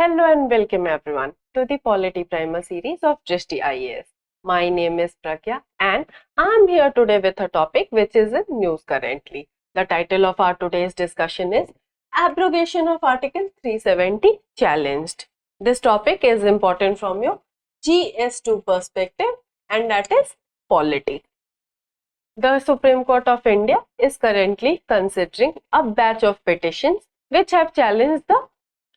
Hello and welcome everyone to the Polity Primer series of Drishti IAS. My name is Pragya and I am here today with a topic which is in news currently. The title of our today's discussion is Abrogation of Article 370 Challenged. This topic is important from your GS2 perspective and that is polity. The Supreme Court of India is currently considering a batch of petitions which have challenged the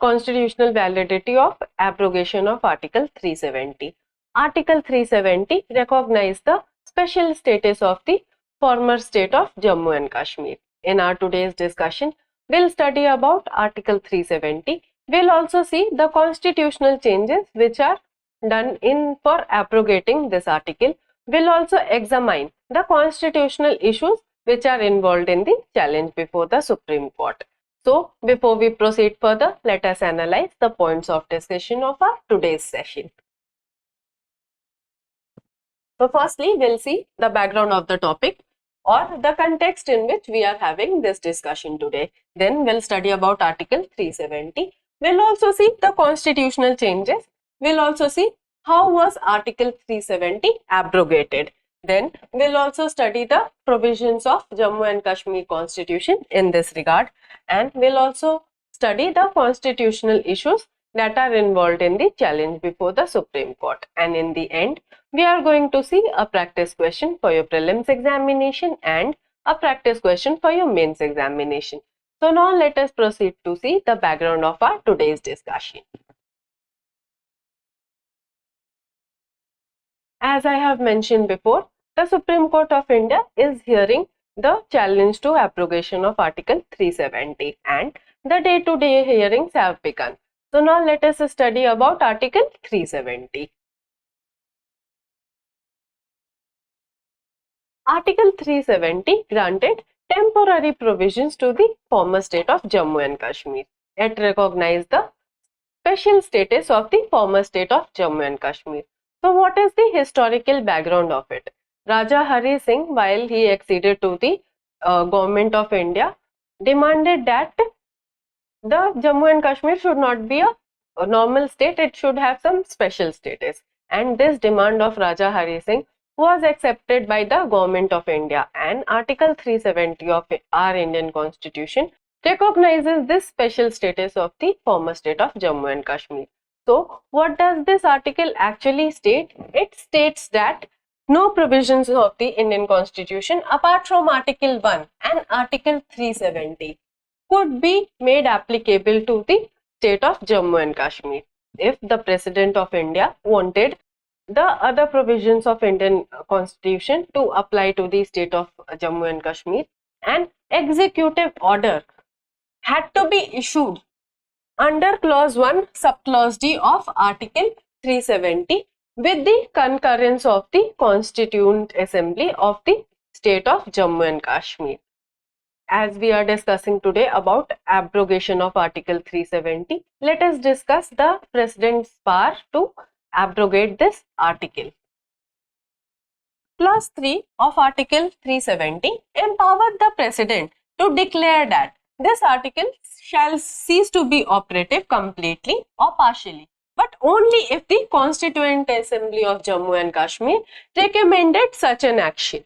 constitutional validity of abrogation of Article 370. Article 370 recognizes the special status of the former state of Jammu and Kashmir. In our today's discussion, we'll study about Article 370. We'll also see the constitutional changes which are done in for abrogating this article. We'll also examine the constitutional issues which are involved in the challenge before the Supreme Court. So, before we proceed further, let us analyze the points of discussion of our today's session. So, firstly, we'll see the background of the topic or the context in which we are having this discussion today. Then, we'll study about Article 370. We'll also see the constitutional changes. We'll also see how was Article 370 abrogated. Then we'll also study the provisions of Jammu and Kashmir Constitution in this regard, and we'll also study the constitutional issues that are involved in the challenge before the Supreme Court. And in the end, we are going to see a practice question for your prelims examination and a practice question for your mains examination. So now let us proceed to see the background of our today's discussion. As I have mentioned before, the Supreme Court of India is hearing the challenge to abrogation of Article 370 and the day-to-day hearings have begun. So now let us study about Article 370. Article 370 granted temporary provisions to the former state of Jammu and Kashmir. It recognized the special status of the former state of Jammu and Kashmir. So what is the historical background of it? Raja Hari Singh, while he acceded to the government of India, demanded that the Jammu and Kashmir should not be a normal state, it should have some special status. And this demand of Raja Hari Singh was accepted by the government of India, and Article 370 of our Indian Constitution recognizes this special status of the former state of Jammu and Kashmir. So, what does this article actually state? It states that no provisions of the Indian Constitution apart from Article 1 and Article 370 could be made applicable to the state of Jammu and Kashmir. If the President of India wanted the other provisions of Indian Constitution to apply to the state of Jammu and Kashmir, an executive order had to be issued under clause 1 subclause D of Article 370 with the concurrence of the Constituent Assembly of the state of Jammu and Kashmir. As we are discussing today about abrogation of Article 370, let us discuss the President's power to abrogate this article. Clause 3 of Article 370 empowered the President to declare that this article shall cease to be operative completely or partially, but only if the Constituent Assembly of Jammu and Kashmir recommended such an action.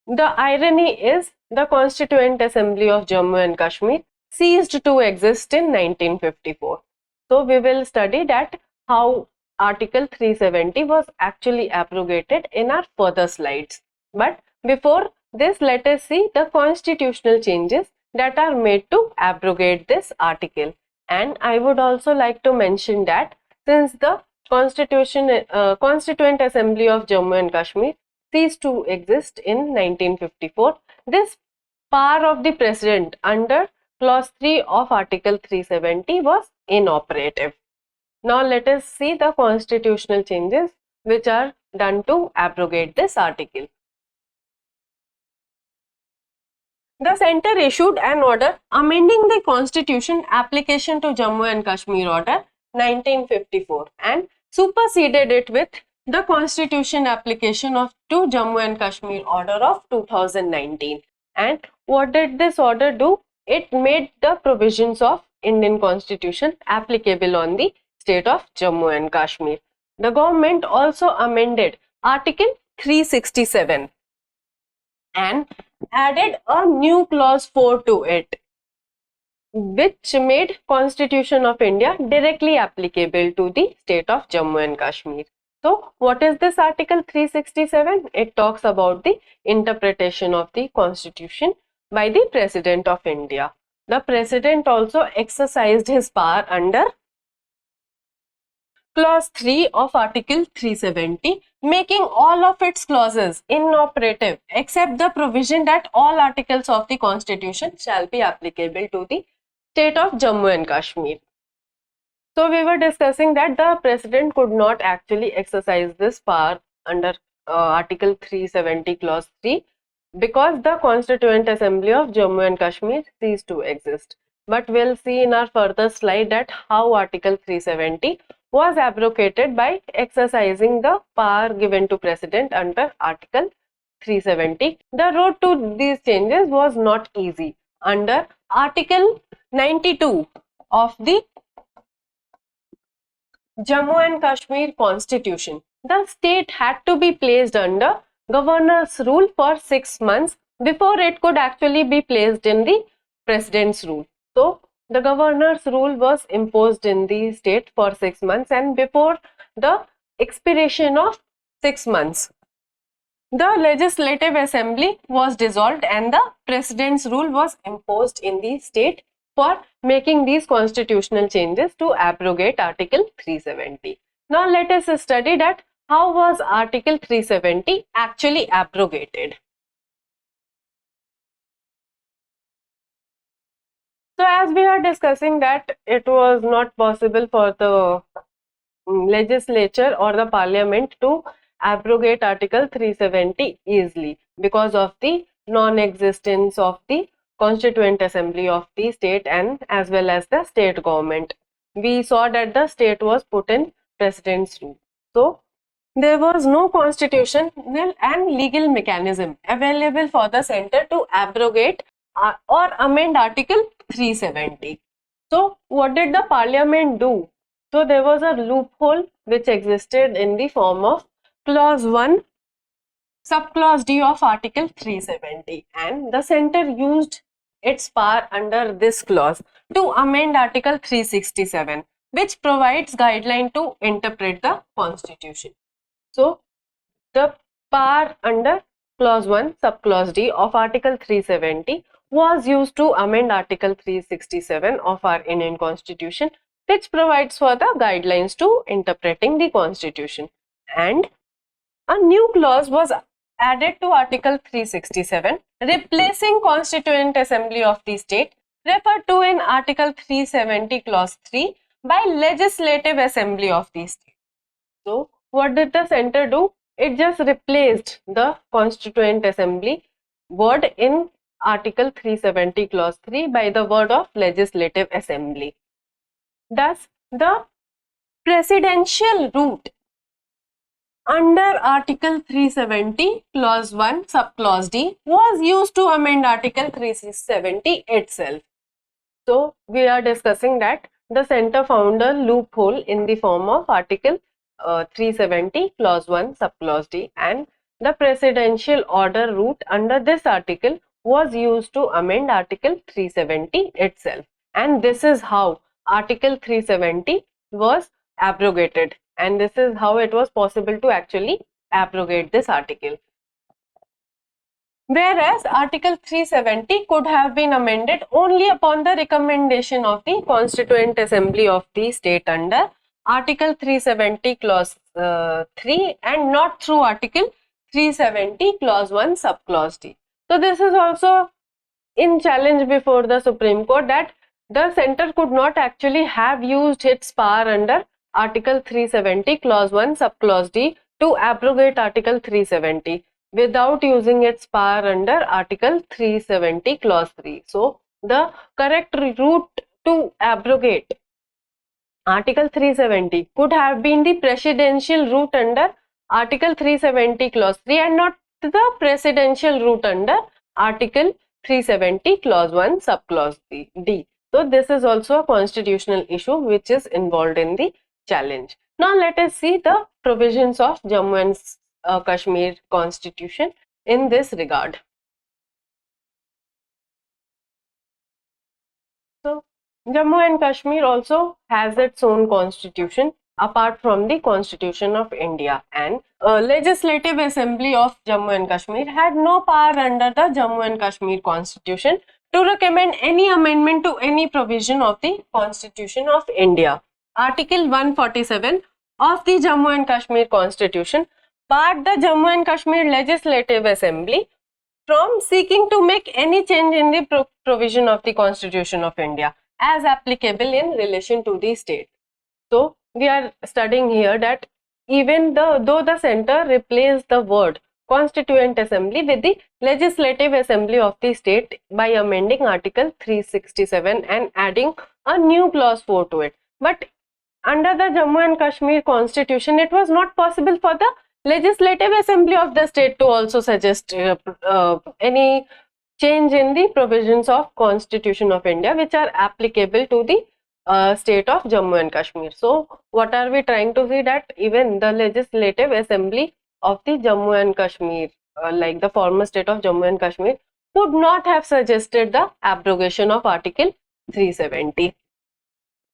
The irony is the Constituent Assembly of Jammu and Kashmir ceased to exist in 1954. So we will study that how Article 370 was actually abrogated in our further slides. But before this, let us see the constitutional changes that are made to abrogate this article. And I would also like to mention that since the Constituent Assembly of Jammu and Kashmir ceased to exist in 1954, this power of the President under clause 3 of Article 370 was inoperative. Now let us see the constitutional changes which are done to abrogate this article. The centre issued an order amending the Constitution application to Jammu and Kashmir Order 1954 and superseded it with the Constitution application to Jammu and Kashmir Order of 2019. And what did this order do? It made the provisions of Indian Constitution applicable on the state of Jammu and Kashmir. The government also amended Article 367 and added a new clause 4 to it, which made Constitution of India directly applicable to the state of Jammu and Kashmir. So, what is this Article 367? It talks about the interpretation of the Constitution by the President of India. The President also exercised his power under Clause 3 of Article 370, making all of its clauses inoperative except the provision that all articles of the Constitution shall be applicable to the state of Jammu and Kashmir. So we were discussing that the President could not actually exercise this power under Article 370 Clause 3 because the Constituent Assembly of Jammu and Kashmir ceased to exist. But we'll see in our further slide that how Article 370 was abrogated by exercising the power given to President under Article 370. The road to these changes was not easy. Under Article 92 of the Jammu and Kashmir Constitution, the state had to be placed under governor's rule for 6 months before it could actually be placed in the president's rule. So, the governor's rule was imposed in the state for 6 months, and before the expiration of 6 months, the legislative assembly was dissolved and the president's rule was imposed in the state for making these constitutional changes to abrogate Article 370. Now let us study that how was Article 370 actually abrogated. So as we are discussing that it was not possible for the legislature or the parliament to abrogate Article 370 easily because of the non-existence of the Constituent Assembly of the state and as well as the state government. We saw that the state was put in president's rule. So there was no constitutional and legal mechanism available for the center to abrogate or amend Article 370. So what did the parliament do? So there was a loophole which existed in the form of Clause 1, Subclause D of Article 370, and the center used its power under this clause to amend Article 367, which provides guideline to interpret the Constitution. So the power under Clause 1, Subclause D of Article 370 was used to amend Article 367 of our Indian Constitution, which provides for the guidelines to interpreting the Constitution. And a new clause was added to Article 367, replacing Constituent Assembly of the state, referred to in Article 370 Clause 3 by Legislative Assembly of the state. So, what did the center do? It just replaced the Constituent Assembly word in Article 370 Clause 3 by the word of Legislative Assembly. Thus, the presidential route under Article 370 Clause 1 Subclause D was used to amend Article 370 itself. So, we are discussing that the center found a loophole in the form of Article 370 Clause 1 Subclause D, and the presidential order route under this article was used to amend Article 370 itself, and this is how Article 370 was abrogated, and this is how it was possible to actually abrogate this article. Whereas Article 370 could have been amended only upon the recommendation of the Constituent Assembly of the state under Article 370 Clause 3 and not through Article 370 Clause 1 Subclause D. So this is also in challenge before the Supreme Court that the center could not actually have used its power under Article 370 Clause 1 Subclause D to abrogate Article 370 without using its power under Article 370 Clause 3. So the correct route to abrogate Article 370 could have been the presidential route under Article 370 Clause 3 and not the presidential route under Article 370 Clause 1 Subclause D. So this is also a constitutional issue which is involved in the challenge. Now let us see the provisions of Jammu and Kashmir Constitution in this regard. So Jammu and Kashmir also has its own constitution apart from the Constitution of India, and Legislative Assembly of Jammu and Kashmir had no power under the Jammu and Kashmir Constitution to recommend any amendment to any provision of the Constitution of India. Article 147 of the Jammu and Kashmir Constitution barred the Jammu and Kashmir Legislative Assembly from seeking to make any change in the provision of the Constitution of India as applicable in relation to the state. So we are studying here that even though the center replaced the word Constituent Assembly with the Legislative Assembly of the state by amending Article 367 and adding a new clause 4 to it. But under the Jammu and Kashmir Constitution, it was not possible for the Legislative Assembly of the state to also suggest any change in the provisions of Constitution of India which are applicable to the state of Jammu and Kashmir. So what are we trying to see? That even the Legislative Assembly of the Jammu and Kashmir, like the former state of Jammu and Kashmir, would not have suggested the abrogation of Article 370.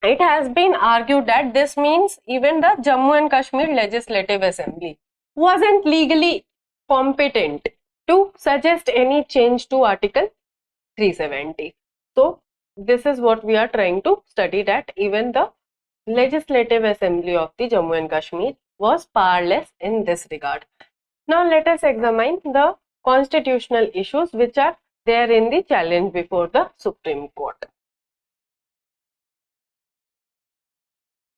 It has been argued that this means even the Jammu and Kashmir Legislative Assembly wasn't legally competent to suggest any change to Article 370. So this is what we are trying to study, that even the Legislative Assembly of the Jammu and Kashmir was powerless in this regard. Now let us examine the constitutional issues which are there in the challenge before the Supreme Court.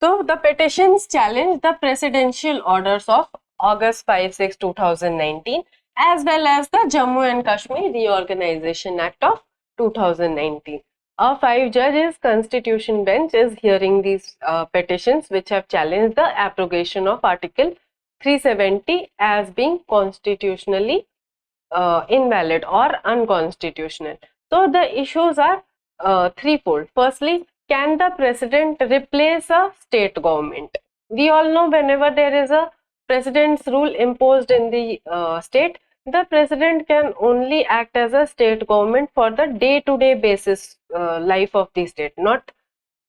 So the petitions challenge the presidential orders of August 5-6, 2019 as well as the Jammu and Kashmir Reorganization Act of 2019. A 5 judges constitution bench is hearing these petitions which have challenged the abrogation of Article 370 as being constitutionally invalid or unconstitutional. So the issues are threefold. Firstly, can the president replace a state government? We all know whenever there is a president's rule imposed in the state, the president can only act as a state government for the day-to-day basis life of the state, not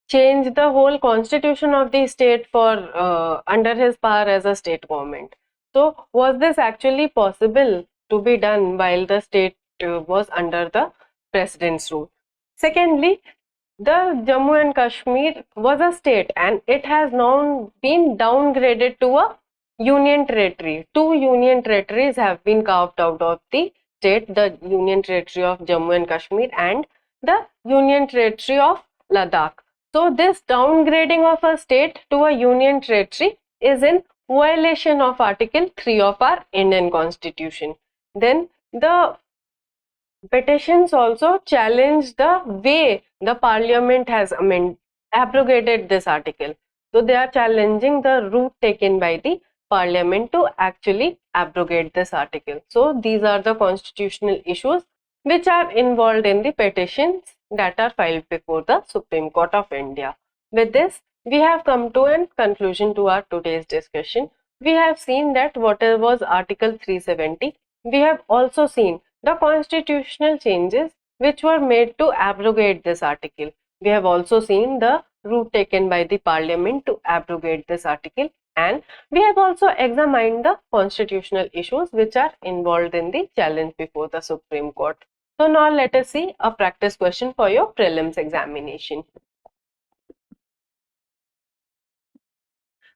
change the whole constitution of the state for under his power as a state government. So was this actually possible to be done while the state was under the president's rule? Secondly, the Jammu and Kashmir was a state and it has now been downgraded to a union territory. 2 union territories have been carved out of the state, the Union Territory of Jammu and Kashmir and the Union Territory of Ladakh. So this downgrading of a state to a union territory is in violation of Article 3 of our Indian Constitution. Then the petitions also challenge the way the parliament has abrogated this article. So they are challenging the route taken by the parliament to actually abrogate this article. So these are the constitutional issues which are involved in the petitions that are filed before the Supreme Court of India. With this, we have come to a conclusion to our today's discussion. We have seen that what was Article 370. We have also seen the constitutional changes which were made to abrogate this article. We have also seen the route taken by the parliament to abrogate this article, and we have also examined the constitutional issues which are involved in the challenge before the Supreme Court. So now let us see a practice question for your prelims examination.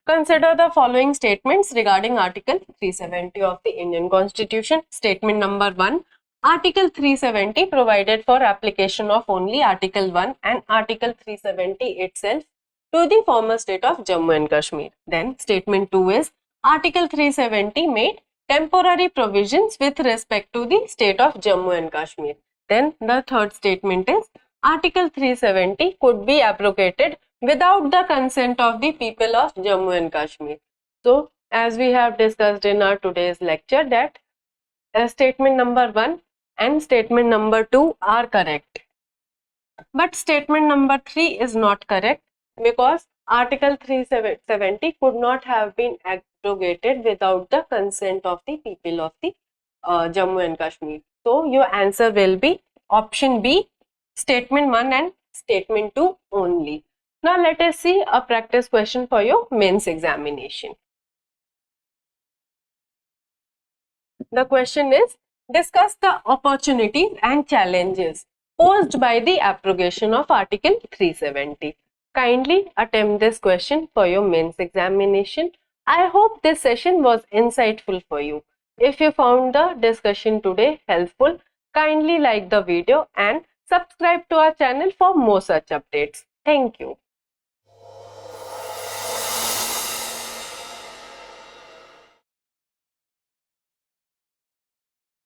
Consider the following statements regarding Article 370 of the Indian Constitution. Statement number 1. Article 370 provided for application of only Article 1 and Article 370 itself to the former state of Jammu and Kashmir. Then statement 2 is Article 370 made temporary provisions with respect to the state of Jammu and Kashmir. Then the third statement is Article 370 could be abrogated without the consent of the people of Jammu and Kashmir. So as we have discussed in our today's lecture, that statement number 1 and statement number 2 are correct. But statement number 3 is not correct, because Article 370 could not have been abrogated without the consent of the people of the Jammu and Kashmir. So your answer will be option B, statement 1 and statement 2 only. Now let us see a practice question for your mains examination. The question is, discuss the opportunities and challenges posed by the abrogation of Article 370. Kindly attempt this question for your mains examination. I hope this session was insightful for you. If you found the discussion today helpful, kindly like the video and subscribe to our channel for more such updates. Thank you.